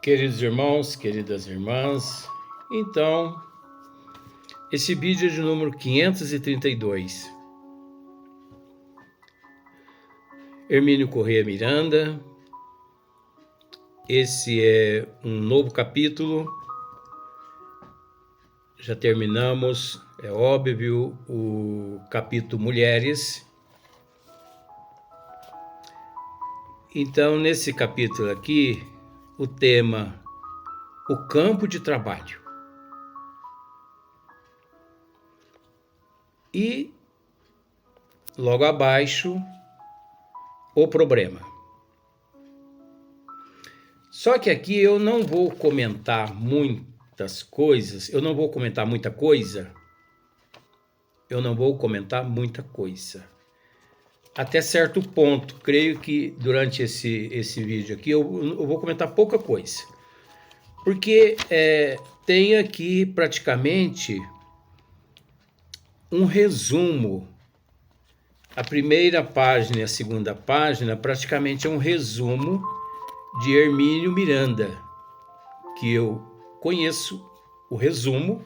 Queridos irmãos, queridas irmãs, então, esse vídeo é de número 532. Hermínio Corrêa Miranda, esse é um novo capítulo, já terminamos, é óbvio, o capítulo Mulheres. Então, nesse capítulo aqui, o tema, o campo de trabalho. E, logo abaixo, o problema. Só que aqui eu não vou comentar muitas coisas, eu não vou comentar muita coisa, até certo ponto. Creio que durante esse vídeo aqui eu vou comentar pouca coisa, porque tem aqui praticamente um resumo. A primeira página e a segunda página praticamente é um resumo de Hermínio Miranda, que eu conheço o resumo.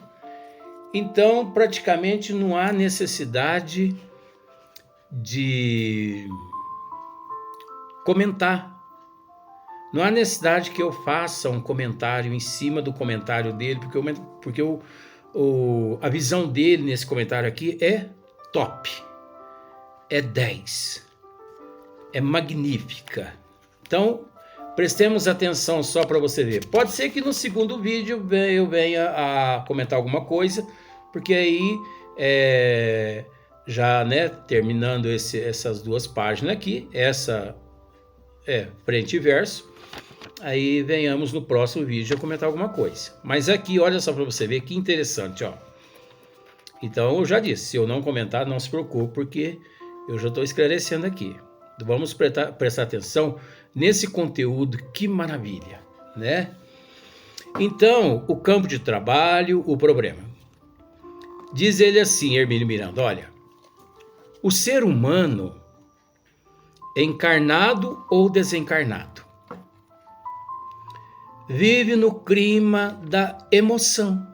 Então praticamente não há necessidade de comentar. Não há necessidade que eu faça um comentário em cima do comentário dele, porque a visão dele nesse comentário aqui é top, é 10, é magnífica. Então, prestemos atenção só para você ver. Pode ser que no segundo vídeo eu venha a comentar alguma coisa, porque aí já, terminando essas duas páginas aqui, essa é frente e verso, aí venhamos no próximo vídeo a comentar alguma coisa. Mas aqui, olha só para você ver que interessante, ó. Então, eu já disse, se eu não comentar, não se preocupe, porque eu já estou esclarecendo aqui. Vamos prestar atenção nesse conteúdo, que maravilha, né? Então, o campo de trabalho, o problema. Diz ele assim, Hermínio Miranda, olha, o ser humano, encarnado ou desencarnado, vive no clima da emoção,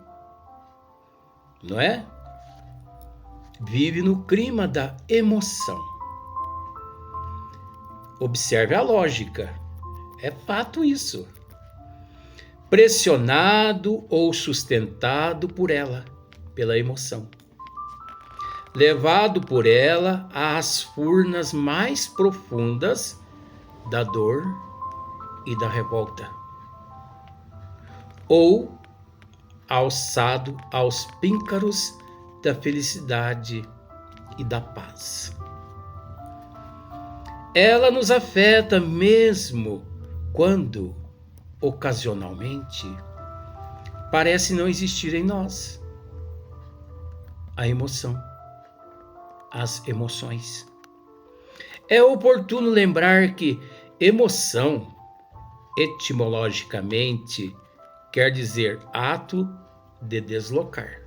não é? Vive no clima da emoção. Observe a lógica, é fato isso. Pressionado ou sustentado por ela, pela emoção. Levado por ela às furnas mais profundas da dor e da revolta. Ou alçado aos píncaros da felicidade e da paz. Ela nos afeta mesmo quando, ocasionalmente, parece não existir em nós a emoção, as emoções. É oportuno lembrar que emoção, etimologicamente, quer dizer ato de deslocar,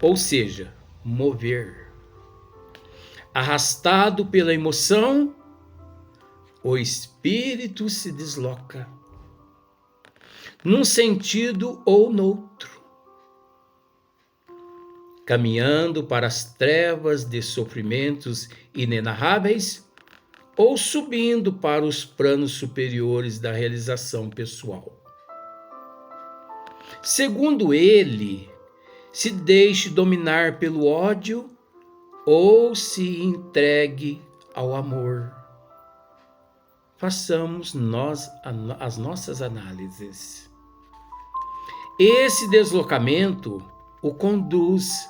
ou seja, mover. Arrastado pela emoção, o espírito se desloca, num sentido ou noutro, caminhando para as trevas de sofrimentos inenarráveis ou subindo para os planos superiores da realização pessoal. Segundo ele, se deixe dominar pelo ódio ou se entregue ao amor. Façamos nós as nossas análises. Esse deslocamento o conduz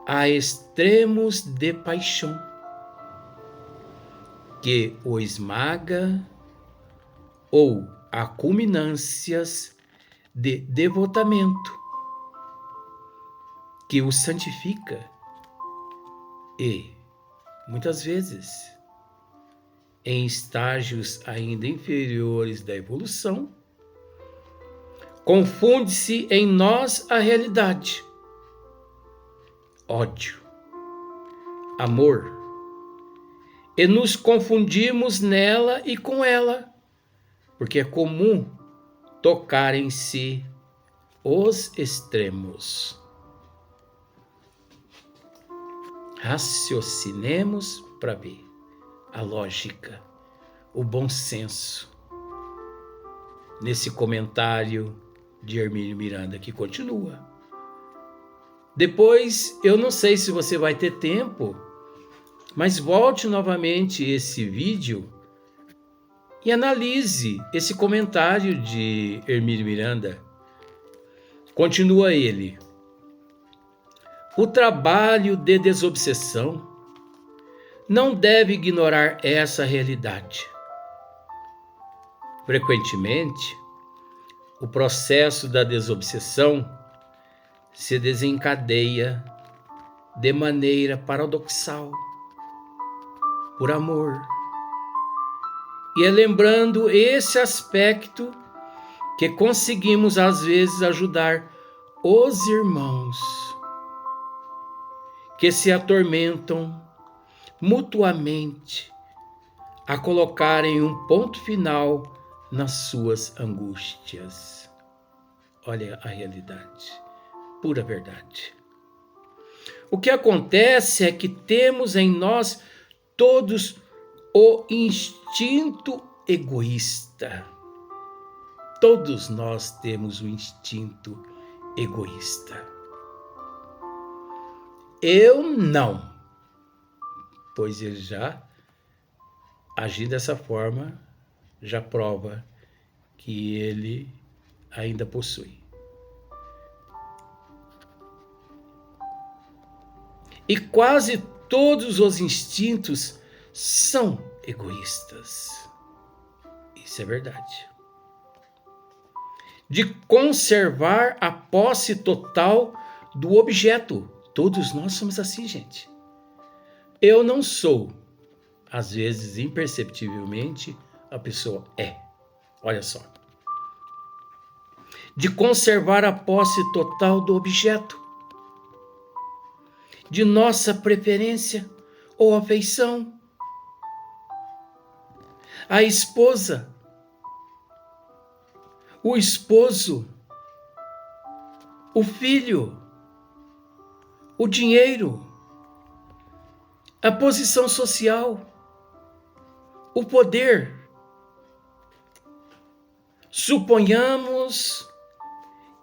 a extremos de paixão, que o esmaga, ou a culminâncias de devotamento, que o santifica e, muitas vezes, em estágios ainda inferiores da evolução, confunde-se em nós a realidade. Ódio, amor, e nos confundimos nela e com ela, porque é comum tocarem-se os extremos. Raciocinemos para ver a lógica, o bom senso nesse comentário de Hermínio Miranda, que continua. Depois, eu não sei se você vai ter tempo, mas volte novamente esse vídeo e analise esse comentário de Hermínio Miranda. Continua ele. O trabalho de desobsessão não deve ignorar essa realidade. Frequentemente, o processo da desobsessão se desencadeia de maneira paradoxal, por amor. E é lembrando esse aspecto que conseguimos às vezes ajudar os irmãos que se atormentam mutuamente a colocarem um ponto final nas suas angústias. Olha a realidade, pura verdade. O que acontece é que temos em nós todos o instinto egoísta. Todos nós temos o instinto egoísta. Eu não, pois ele já agir dessa forma já prova que ele ainda possui. E quase todos os instintos são egoístas. Isso é verdade. De conservar a posse total do objeto. Todos nós somos assim, gente. Eu não sou. Às vezes, imperceptivelmente, a pessoa é. Olha só. De conservar a posse total do objeto, de nossa preferência ou afeição. A esposa, o esposo, o filho, o dinheiro, a posição social, o poder. Suponhamos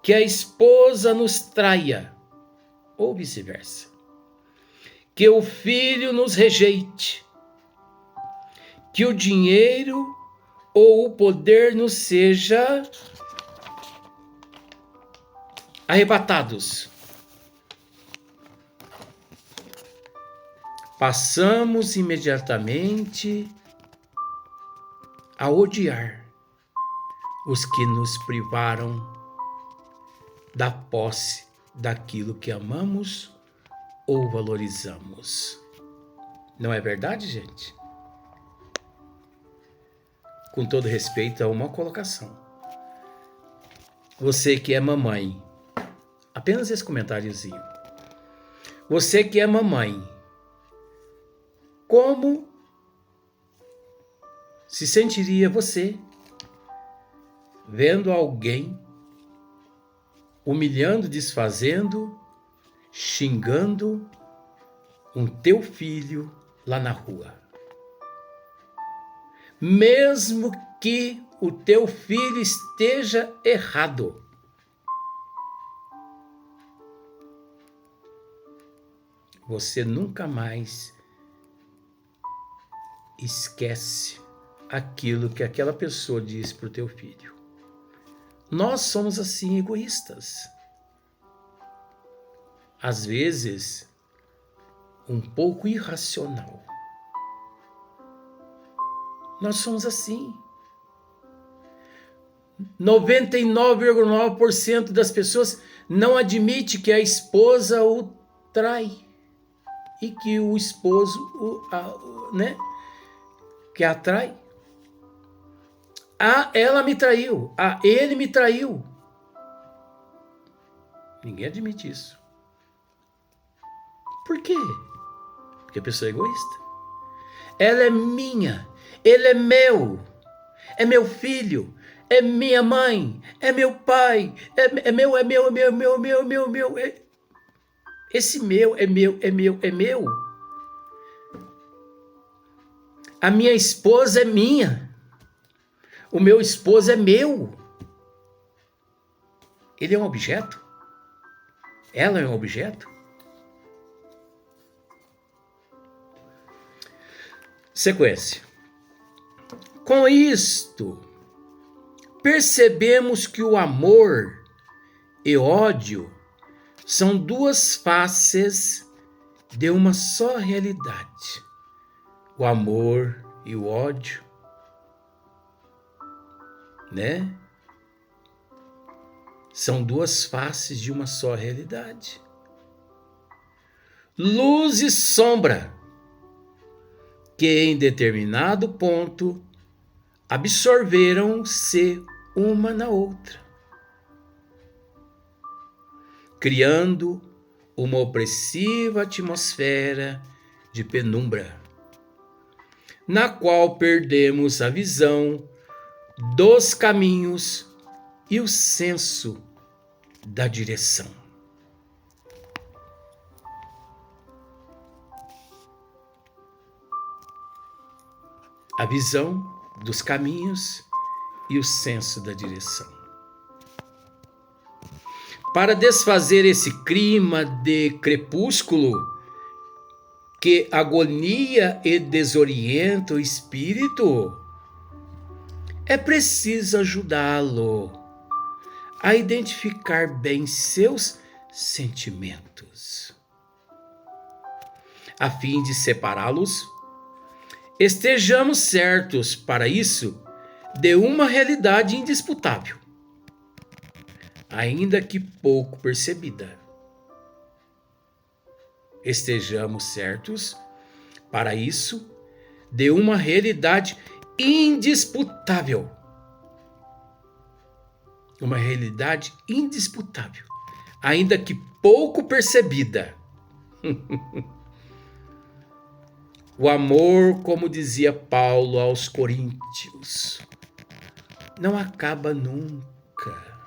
que a esposa nos traia, ou vice-versa. Que o filho nos rejeite, que o dinheiro ou o poder nos seja arrebatados. Passamos imediatamente a odiar os que nos privaram da posse daquilo que amamos ou valorizamos. Não é verdade, gente? Com todo respeito a uma colocação. Você que é mamãe, apenas esse comentáriozinho. Você que é mamãe, como se sentiria você vendo alguém humilhando, desfazendo, xingando um teu filho lá na rua? Mesmo que o teu filho esteja errado, você nunca mais esquece aquilo que aquela pessoa disse para o teu filho. Nós somos assim egoístas. Às vezes, um pouco irracional. Nós somos assim. 99,9% das pessoas não admite que a esposa o trai e que o esposo que a trai. Ah, ela me traiu. Ah, ele me traiu. Ninguém admite isso. Por quê? Porque a pessoa é egoísta. Ela é minha. Ele é meu. É meu filho. é minha mãe, é meu pai, é meu, é meu, é meu, é meu, é meu, é meu, é meu. Esse meu é meu, é meu, é meu. A minha esposa é minha. O meu esposo é meu. Ele é um objeto? Ela é um objeto? Sequência. Com isto, percebemos que o amor e ódio são duas faces de uma só realidade. O amor e o ódio, né? São duas faces de uma só realidade. Luz e sombra, que em determinado ponto absorveram-se uma na outra, criando uma opressiva atmosfera de penumbra, na qual perdemos a visão dos caminhos e o senso da direção. A visão dos caminhos e o senso da direção. Para desfazer esse clima de crepúsculo que agonia e desorienta o espírito, é preciso ajudá-lo a identificar bem seus sentimentos, a fim de separá-los. Estejamos certos, para isso, de uma realidade indisputável, ainda que pouco percebida. Estejamos certos, para isso, de uma realidade indisputável. Uma realidade indisputável, ainda que pouco percebida. O amor, como dizia Paulo aos Coríntios, não acaba nunca.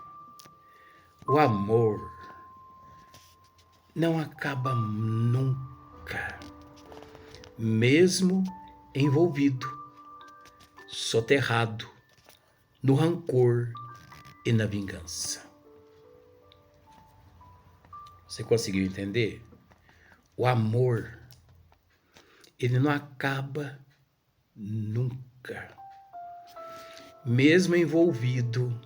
O amor não acaba nunca, mesmo envolvido, soterrado no rancor e na vingança. Você conseguiu entender? O amor, ele não acaba nunca, mesmo envolvido,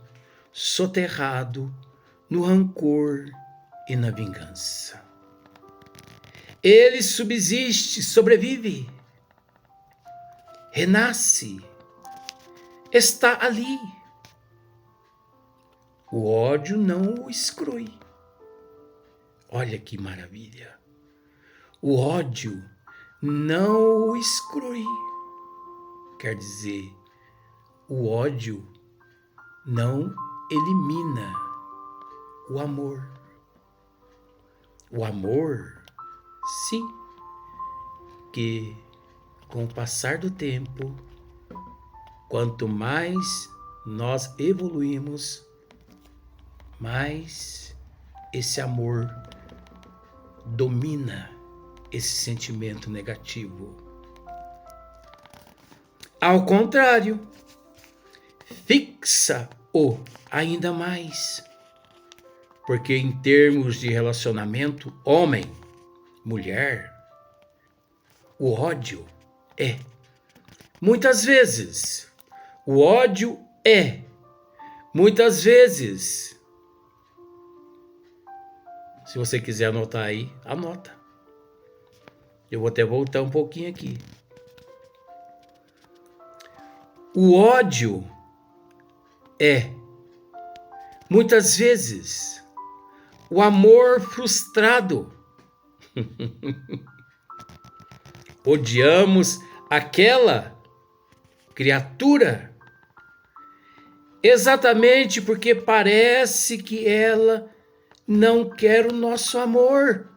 soterrado no rancor e na vingança. Ele subsiste, sobrevive, renasce, está ali. O ódio não o exclui. Olha que maravilha. O ódio não o exclui. Quer dizer, o ódio não elimina o amor. O amor, sim, que com o passar do tempo, quanto mais nós evoluímos, mais esse amor domina esse sentimento negativo. Ao contrário, fixa-o ainda mais. Porque em termos de relacionamento homem, mulher, o ódio é. Muitas vezes, o ódio é. Muitas vezes. Se você quiser anotar aí, anota. Eu vou até voltar um pouquinho aqui. O ódio é, muitas vezes, o amor frustrado. Odiamos aquela criatura exatamente porque parece que ela não quer o nosso amor.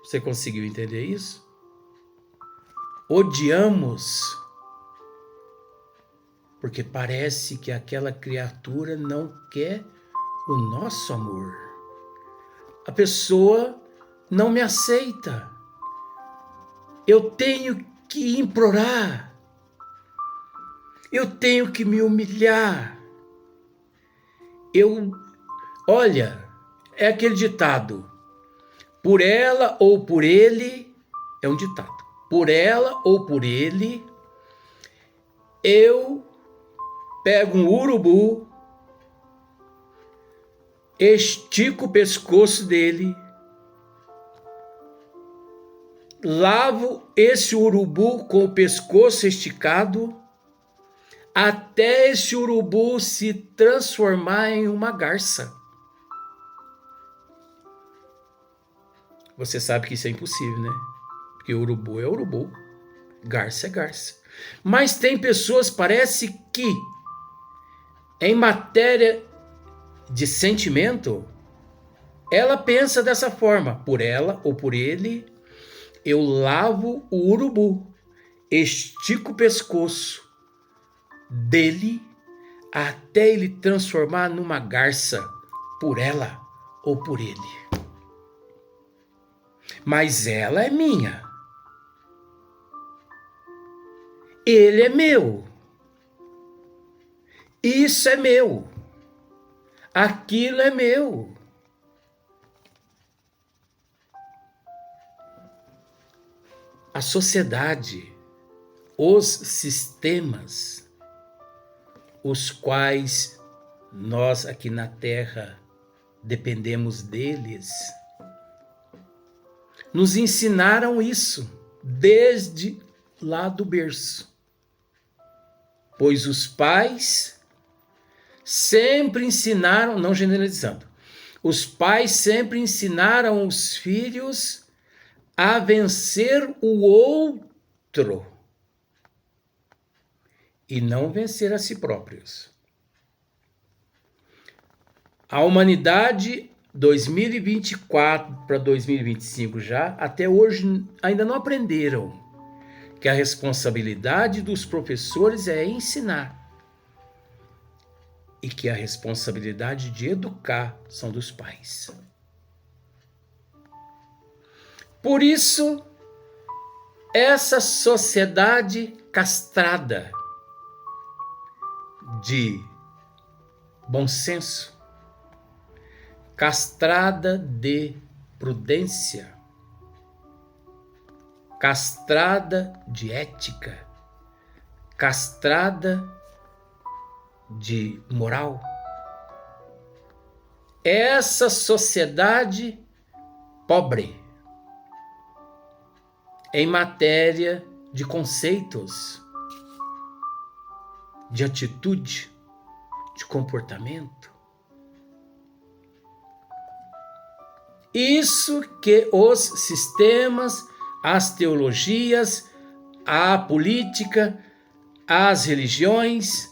Você conseguiu entender isso? Odiamos Porque parece que aquela criatura não quer o nosso amor. A pessoa não me aceita. Eu tenho que implorar. Eu tenho que me humilhar. Olha, é aquele ditado. Por ela ou por ele, é um ditado. Por ela ou por ele, eu pego um urubu, estico o pescoço dele, lavo esse urubu com o pescoço esticado, até esse urubu se transformar em uma garça. Você sabe que isso é impossível, né? Porque urubu é urubu, garça é garça. Mas tem pessoas, parece que, em matéria de sentimento, ela pensa dessa forma. Por ela ou por ele, eu lavo o urubu, estico o pescoço dele até ele transformar numa garça, por ela ou por ele. Mas ela é minha. Ele é meu. Isso é meu. Aquilo é meu. A sociedade, os sistemas, os quais nós aqui na Terra dependemos deles, nos ensinaram isso desde lá do berço. Pois os pais sempre ensinaram, não generalizando, os pais sempre ensinaram os filhos a vencer o outro e não vencer a si próprios. A humanidade 2024 para 2025 já, até hoje ainda não aprenderam que a responsabilidade dos professores é ensinar e que a responsabilidade de educar são dos pais. Por isso, essa sociedade castrada de bom senso, castrada de prudência, castrada de ética, castrada de moral. Essa sociedade pobre em matéria de conceitos, de atitude, de comportamento. Isso que os sistemas, as teologias, a política, as religiões,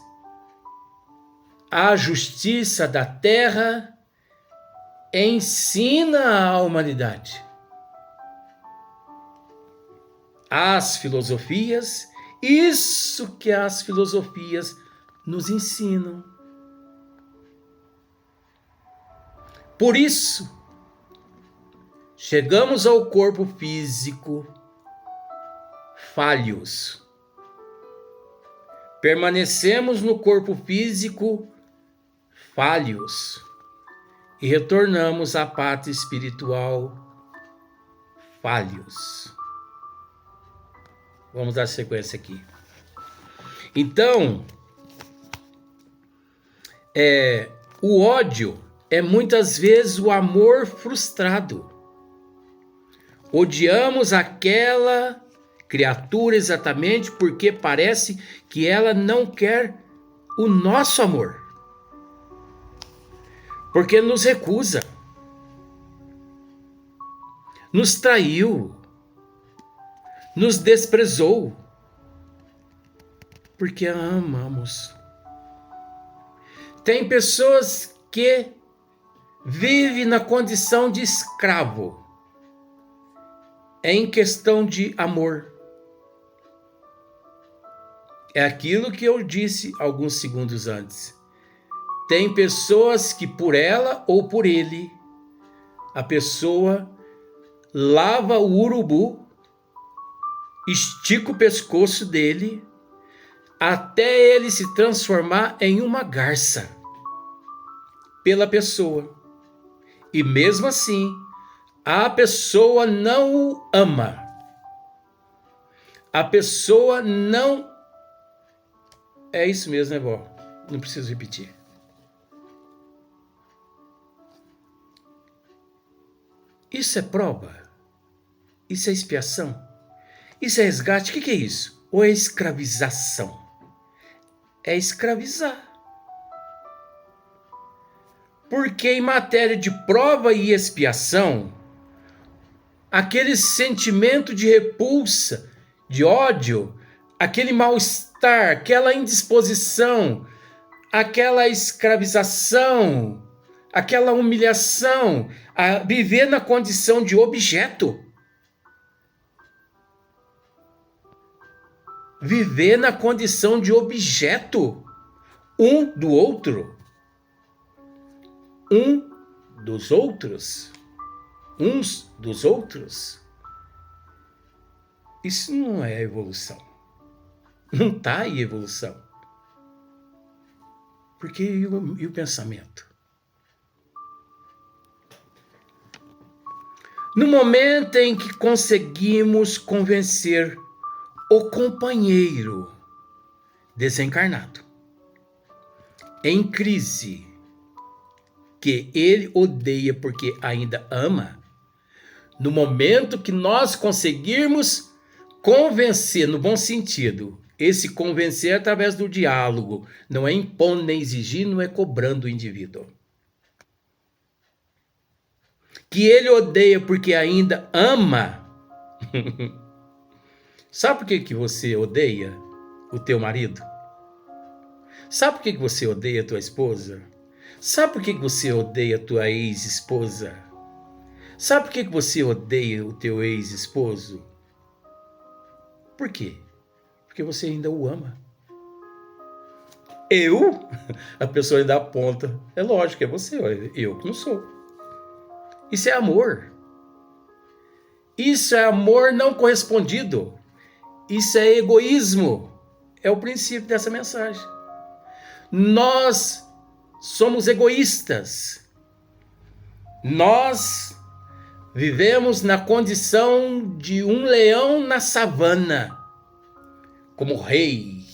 a justiça da terra ensina à humanidade. As filosofias, isso que as filosofias nos ensinam. Por isso, chegamos ao corpo físico falhos. Permanecemos no corpo físico falhos e retornamos à pátria espiritual falhos. Vamos dar sequência aqui. Então, o ódio é muitas vezes o amor frustrado. Odiamos aquela criatura exatamente porque parece que ela não quer o nosso amor. Porque nos recusa. Nos traiu. Nos desprezou. Porque a amamos. Tem pessoas que vivem na condição de escravo. Em questão de amor. É aquilo que eu disse alguns segundos antes. Tem pessoas que por ela ou por ele, a pessoa lava o urubu, estica o pescoço dele, até ele se transformar em uma garça pela pessoa. E mesmo assim, a pessoa não o ama. A pessoa não... É isso mesmo, né, vó? Não preciso repetir. Isso é prova? Isso é expiação? Isso é resgate? O que é isso? Ou é escravização? É escravizar. Porque em matéria de prova e expiação, aquele sentimento de repulsa, de ódio, aquele mal-estar, aquela indisposição, aquela escravização, aquela humilhação, a viver na condição de objeto. Viver na condição de objeto, um do outro, um dos outros, uns dos outros. Isso não é evolução. Não está em evolução. Porque e o pensamento? No momento em que conseguimos convencer o companheiro desencarnado, em crise, que ele odeia porque ainda ama, no momento que nós conseguirmos convencer, no bom sentido, esse convencer é através do diálogo, não é impondo nem exigindo, não é cobrando o indivíduo. Que ele odeia porque ainda ama. Sabe por que você odeia o teu marido? Sabe por que você odeia a tua esposa? Sabe por que você odeia a tua ex-esposa? Sabe por que você odeia o teu ex-esposo? Por quê? Porque você ainda o ama. Eu? A pessoa ainda aponta. É lógico, é você, eu que não sou. Isso é amor. Isso é amor não correspondido. Isso é egoísmo. É o princípio dessa mensagem. Nós somos egoístas. Nós vivemos na condição de um leão na savana, como rei,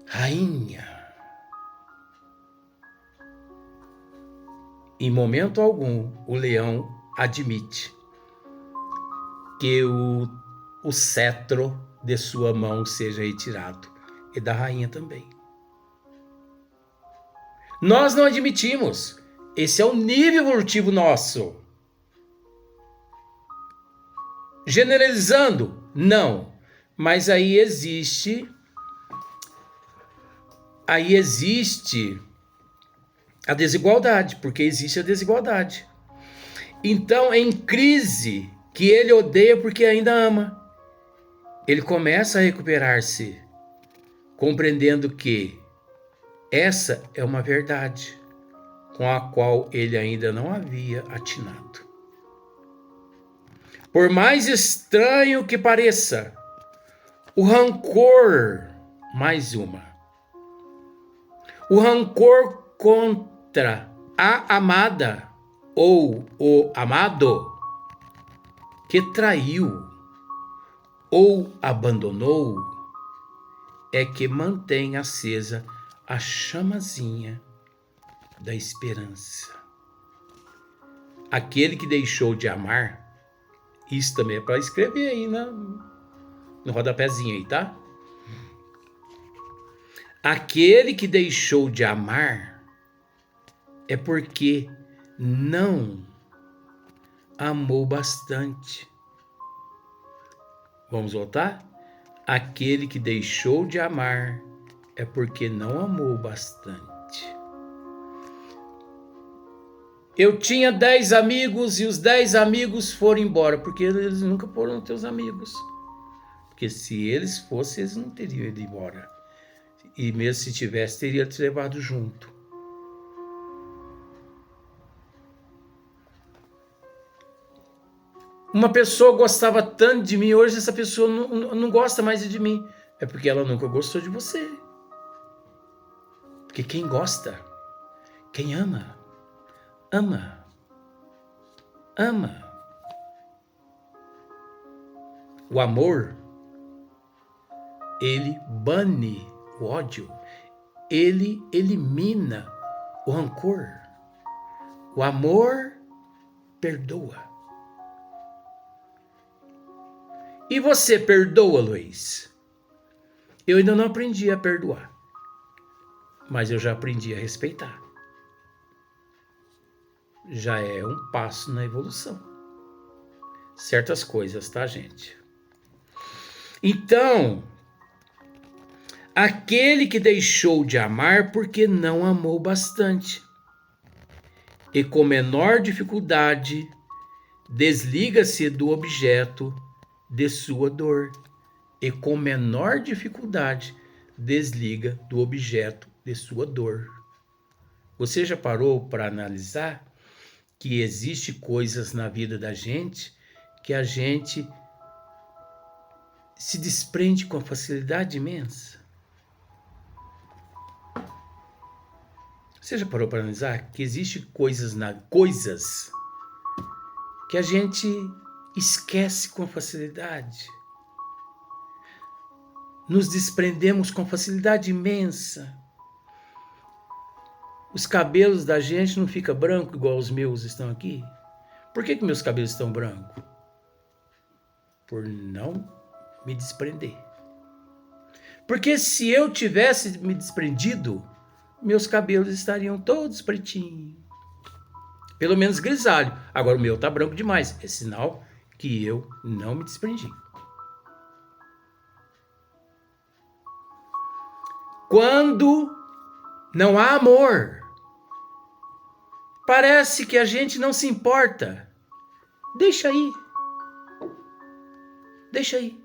rainha. Em momento algum, o leão admite que o cetro de sua mão seja retirado, e da rainha também. Nós não admitimos. Esse é o nível evolutivo nosso. Generalizando? Não. Mas aí existe a desigualdade, porque existe a desigualdade. Então, em crise, que ele odeia porque ainda ama, ele começa a recuperar-se, compreendendo que essa é uma verdade com a qual ele ainda não havia atinado. Por mais estranho que pareça, o rancor, mais uma, o rancor contra a amada ou o amado que traiu ou abandonou é que mantém acesa a chamazinha da esperança. Aquele que deixou de amar, isso também é para escrever aí no rodapézinho aí, tá? Aquele que deixou de amar é porque não amou bastante. Vamos voltar? Aquele que deixou de amar é porque não amou bastante. Eu tinha 10 amigos e os 10 amigos foram embora, porque eles nunca foram teus amigos. Porque se eles fossem, eles não teriam ido embora. E mesmo se tivesse, teria te levado junto. Uma pessoa gostava tanto de mim, hoje essa pessoa não gosta mais de mim. É porque ela nunca gostou de você. Porque quem gosta, quem ama, ama. Ama. O amor, ele bane o ódio. Ele elimina o rancor. O amor perdoa. E você perdoa, Luiz? Eu ainda não aprendi a perdoar, mas eu já aprendi a respeitar. Já é um passo na evolução. Certas coisas, tá, gente? Então, aquele que deixou de amar porque não amou bastante, e com menor dificuldade desliga-se do objeto de sua dor, e com menor dificuldade desliga do objeto de sua dor. Você já parou para analisar que existe coisas na vida da gente que a gente se desprende com facilidade imensa? Você já parou para analisar que existe coisas que a gente esquece com facilidade? Nos desprendemos com facilidade imensa. Os cabelos da gente não ficam brancos igual os meus estão aqui? Por que meus cabelos estão brancos? Por não me desprender. Porque se eu tivesse me desprendido, meus cabelos estariam todos pretinhos. Pelo menos grisalho. Agora o meu tá branco demais. É sinal que eu não me desprendi. Quando não há amor, parece que a gente não se importa. Deixa aí. Deixa aí.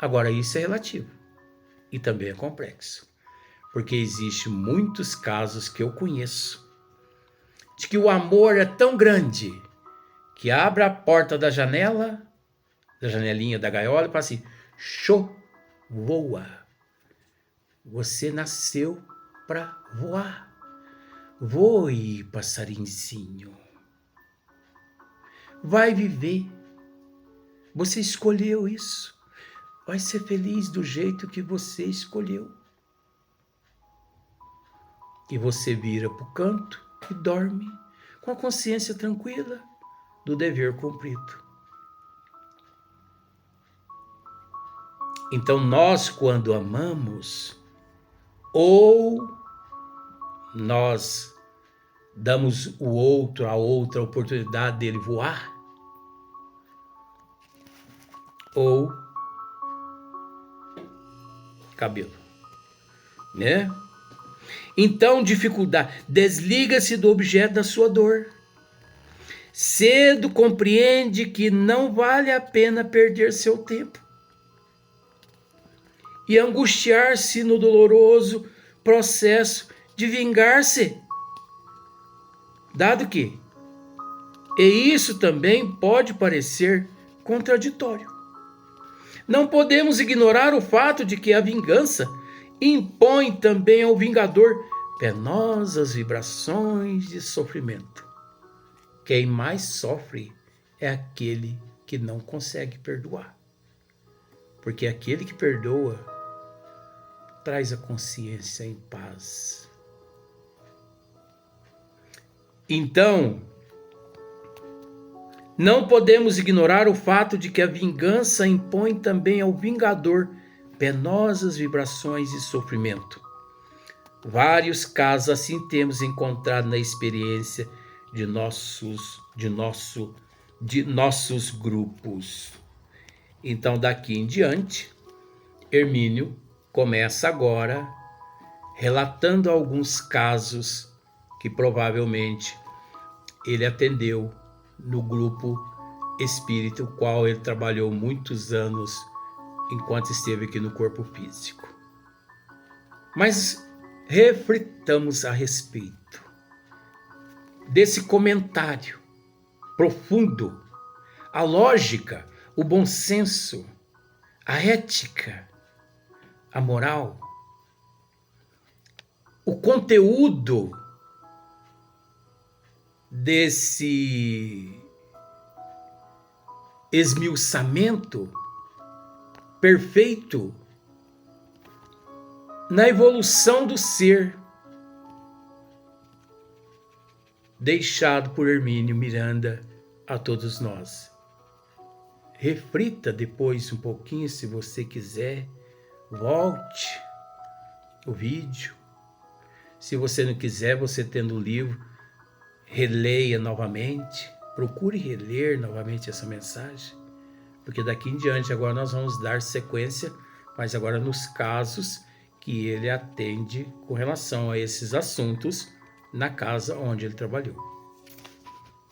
Agora isso é relativo. E também é complexo. Porque existem muitos casos que eu conheço de que o amor é tão grande que abre a porta da janela, da janelinha da gaiola e fala assim: show, voa. Você nasceu para voar. Voe, passarinzinho. Vai viver. Você escolheu isso. Vai ser feliz do jeito que você escolheu. E você vira para o canto e dorme com a consciência tranquila do dever cumprido. Então nós, quando amamos, ou nós damos a outra oportunidade dele voar, ou cabelo, né? Então, dificuldade, desliga-se do objeto da sua dor. Cedo compreende que não vale a pena perder seu tempo e angustiar-se no doloroso processo de vingar-se, dado que, e isso também pode parecer contraditório. Não podemos ignorar o fato de que a vingança impõe também ao vingador penosas vibrações de sofrimento. Quem mais sofre é aquele que não consegue perdoar. Porque aquele que perdoa traz a consciência em paz. Então, não podemos ignorar o fato de que a vingança impõe também ao vingador penosas vibrações de sofrimento. Vários casos assim temos encontrado na experiência de nossos grupos. Então, daqui em diante, Hermínio começa agora relatando alguns casos que provavelmente ele atendeu no grupo espírito, o qual ele trabalhou muitos anos enquanto esteve aqui no corpo físico. Mas reflitamos a respeito desse comentário profundo, a lógica, o bom senso, a ética, a moral, o conteúdo desse esmiuçamento perfeito na evolução do ser, deixado por Hermínio Miranda a todos nós. Reflita depois um pouquinho, se você quiser, volte o vídeo. Se você não quiser, você tendo o livro, releia novamente, procure reler novamente essa mensagem, porque daqui em diante agora nós vamos dar sequência, mas agora nos casos que ele atende com relação a esses assuntos na casa onde ele trabalhou.